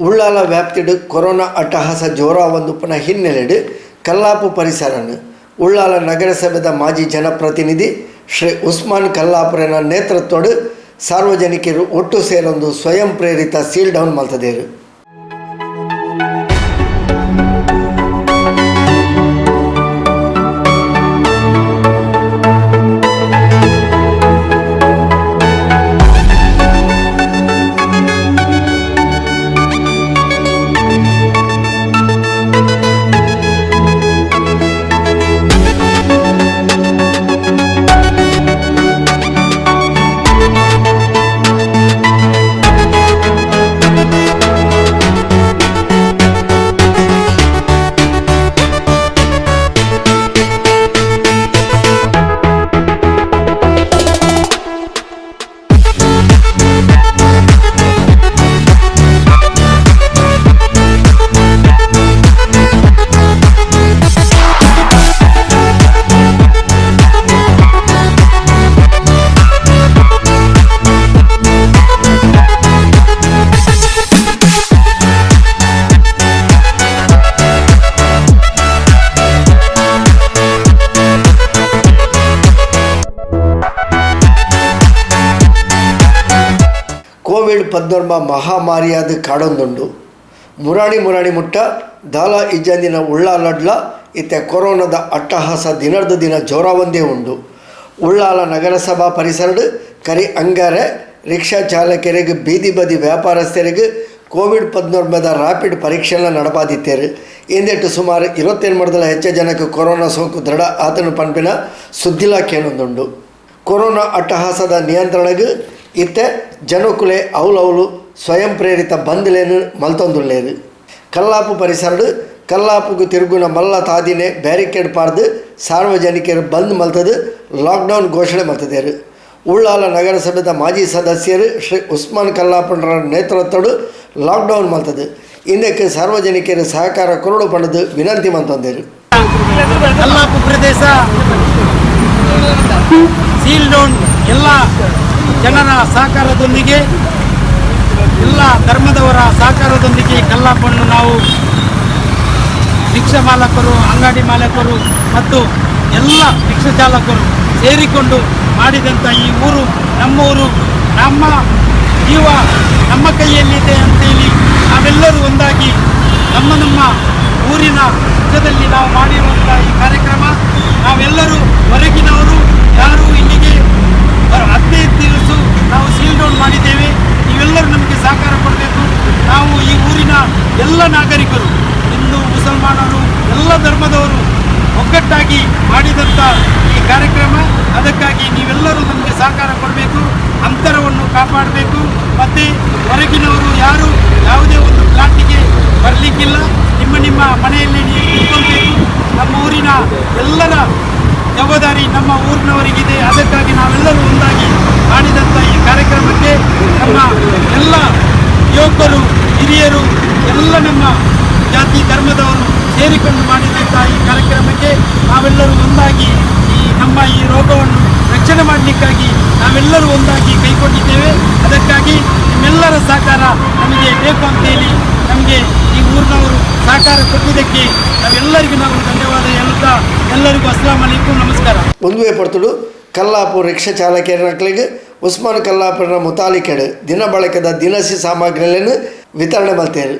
Ullal ವ್ಯಾಪ್ತಿಡು corona ಅಟ್ಟಹಾಸ ಜೋರಾವಂದುಪ್ಪನ ಹಿನ್ನೆಲೆಡು Kallapu ಪರಿಸರನು ಉಳ್ಳಾಲ ನಗರಸಭೆದ ಮಾಜಿ ಜನಪ್ರತಿನಿಧಿ ಶ್ರೀ ಉಸ್ಮಾನ್ ಕಲ್ಲಾಪುರನ ನೇತೃತ್ವಡು ಸಾರ್ವಜನಿಕರು ಒಟ್ಟು ಸೇರೊಂದು ಸ್ವಯಂ ಪ್ರೇರಿತ ಸೀಲ್ ಡೌನ್ ಮಲ್ತದೇರು. ಕೋವಿಡ್-19 ಮಹಾಮಾರಿಯಾದ ಕಾಡೊಂದುಂಡು ಮುರಾಣಿ ಮುಟ್ಟ ದಾಲ ಇಜ್ಜಂದಿನ ಉಳ್ಳಾಲಡ್ಲ ಇತ್ತೆ ಕೊರೋನಾದ ಅಟ್ಟಹಾಸ ದಿನದ ದಿನ ಜೋರಾವಂದೇ ಉಂಡು. ಉಳ್ಳಾಲ ನಗರಸಭಾ ಪರಿಸರಡು ಕರಿ ಅಂಗಾರೆ ರಿಕ್ಷಾ ಚಾಲಕರಿಗೆ ಬೀದಿ ಬದಿ ವ್ಯಾಪಾರಸ್ಥರಿಗೆ ಕೋವಿಡ್-19 ರ್ಯಾಪಿಡ್ ಪರೀಕ್ಷೆಯನ್ನು ನಡೆಪಾದಿತ್ತೇರು. ಇಂದೆಟ್ಟು ಸುಮಾರು 28 ಹೆಚ್ಚು ಜನಕ್ಕೆ ಕೊರೋನಾ ಸೋಂಕು ದೃಢ ಆತನು ಪಂಪಿನ ಸುದ್ದಿಲ ಕೇಳೊಂದುಂಡು. ಕೊರೋನಾ ಅಟ್ಟಹಾಸದ ನಿಯಂತ್ರಣಕ್ಕೆ ಇತ್ತೆ ಜನಕುಲೆ ಅವಲವಲು ಸ್ವಯಂ ಪ್ರೇರಿತ ಬಂದ್ಲೇನು ಮಲ್ತೊಂದುಲ್ಲೇರು. ಕಲ್ಲಾಪು ಪರಿಸರಡು ಕಲ್ಲಾಪುಗು ತಿರುಗುನ ಮಲ್ಲ ತಾದಿನೇ ಬ್ಯಾರಿಕೇಡ್ ಪಾರ್ದು ಸಾರ್ವಜನಿಕರು ಬಂದ್ ಮಲ್ತದು ಲಾಕ್ಡೌನ್ ಘೋಷಣೆ ಮಲ್ತದೇರು. ಉಳ್ಳಾಲ ನಗರಸಭೆದ ಮಾಜಿ ಸದಸ್ಯರು ಶ್ರೀ ಉಸ್ಮಾನ್ ಕಲ್ಲಾಪುರ ನೇತೃತ್ವಡು ಲಾಕ್ಡೌನ್ ಮಲ್ತದು. ಇಂದಕ್ಕೆ ಸಾರ್ವಜನಿಕರು ಸಹಕಾರ ಕೊರಡು ಪಡೆದು ವಿನಂತಿ ಮಂತಂದೇರು. ಕಲ್ಲಾಪು ಪ್ರದೇಶ ಸೀಲ್ ಡೌನ್ ಎಲ್ಲ ಜನರ ಸಹಕಾರದೊಂದಿಗೆ ಎಲ್ಲ ಧರ್ಮದವರ ಸಹಕಾರದೊಂದಿಗೆ ಕಲ್ಲಾಪನ್ನು ನಾವು ರಿಕ್ಷಾ ಮಾಲಕರು, ಅಂಗಡಿ ಮಾಲಕರು ಮತ್ತು ಎಲ್ಲ ರಿಕ್ಷಾ ಚಾಲಕರು ಸೇರಿಕೊಂಡು ಮಾಡಿದಂಥ ಈ ಊರು ನಮ್ಮ ಊರು, ನಮ್ಮ ಜೀವ ನಮ್ಮ ಕೈಯಲ್ಲಿದೆ ಅಂತೇಳಿ ನಾವೆಲ್ಲರೂ ಒಂದಾಗಿ ನಮ್ಮ ಊರಿನ ಪಕ್ಷದಲ್ಲಿ ನಾವು ಮಾಡಿರುವಂಥ ಈ ಕಾರ್ಯಕ್ರಮ ನಾವೆಲ್ಲರೂ ಹೊರಗಿನವರು ಯಾರು ಇಲ್ಲಿಗೆ 15 ದಿವಸ ನಾವು ಸೀಲ್ ಡೌನ್ ಮಾಡಿದ್ದೇವೆ. ನೀವೆಲ್ಲರೂ ನಮಗೆ ಸಹಕಾರ ಕೊಡಬೇಕು. ನಾವು ಈ ಊರಿನ ಎಲ್ಲ ನಾಗರಿಕರು, ಹಿಂದೂ ಮುಸಲ್ಮಾನರು ಎಲ್ಲ ಧರ್ಮದವರು ಒಗ್ಗಟ್ಟಾಗಿ ಮಾಡಿದಂಥ ಈ ಕಾರ್ಯಕ್ರಮ. ಅದಕ್ಕಾಗಿ ನೀವೆಲ್ಲರೂ ನಮಗೆ ಸಹಕಾರ ಕೊಡಬೇಕು, ಅಂತರವನ್ನು ಕಾಪಾಡಬೇಕು. ಮತ್ತು ಹೊರಗಿನವರು ಯಾರು ಯಾವುದೇ ಒಂದು ಪ್ಲಾಟಿಗೆ ಬರಲಿಕ್ಕಿಲ್ಲ. ನಿಮ್ಮ ಮನೆಯಲ್ಲಿ ನೀವು ಇಟ್ಕೊಳ್ಬೇಕು. ನಮ್ಮ ಊರಿನ ಎಲ್ಲರ ಜವಾಬ್ದಾರಿ ನಮ್ಮ ಊರಿನವರಿಗಿದೆ. ಅದಕ್ಕಾಗಿ ನಾವೆಲ್ಲರೂ ಒಂದಾಗಿ ಮಾಡಿದಂಥ ಈ ಕಾರ್ಯಕ್ರಮಕ್ಕೆ ನಮ್ಮ ಎಲ್ಲ ಯುವಕರು, ಹಿರಿಯರು, ಎಲ್ಲ ನಮ್ಮ ಜಾತಿ ಧರ್ಮದವರು ಸೇರಿಕೊಂಡು ಮಾಡಿದಂಥ ಈ ಕಾರ್ಯಕ್ರಮಕ್ಕೆ ನಾವೆಲ್ಲರೂ ಒಂದಾಗಿ ನಮ್ಮ ಈ ರೋಗವನ್ನು ರಕ್ಷಣೆ ಮಾಡಲಿಕ್ಕಾಗಿ ನಾವೆಲ್ಲರೂ ಒಂದಾಗಿ ಕೈಗೊಂಡಿದ್ದೇವೆ. ಅದಕ್ಕಾಗಿ ನಿಮ್ಮೆಲ್ಲರ ಸಹಕಾರ ನಮಗೆ ಬೇಕು ಅಂತೇಳಿ ನಮಗೆ ಈ ಊರಿನವರು ಸಹಕಾರ ಕೊಟ್ಟಿದ್ದಕ್ಕೆ ನಾವೆಲ್ಲರಿಗೂ ನಾವು ಧನ್ಯವಾದ ಹೇಳುತ್ತಾ ಎಲ್ಲರಿಗೂ ಅಸ್ಸಲಾಂ ಅಲೈಕುಂ, ನಮಸ್ಕಾರ. ಒಂದುವೆ ಪಡ್ತುಡು ಕಲ್ಲಾಪು ರಿಕ್ಷಾ ಚಾಲಕರಿಗೆ ಉಸ್ಮಾನ್ ಕಲ್ಲಾಪುರನ ಮುತಾಲಿಕೆಡು ದಿನ ಬಳಕೆದ ದಿನಸಿ ಸಾಮಗ್ರಿಗಳನ್ನು ವಿತರಣೆ ಮಾಡ್ತೇವೆ.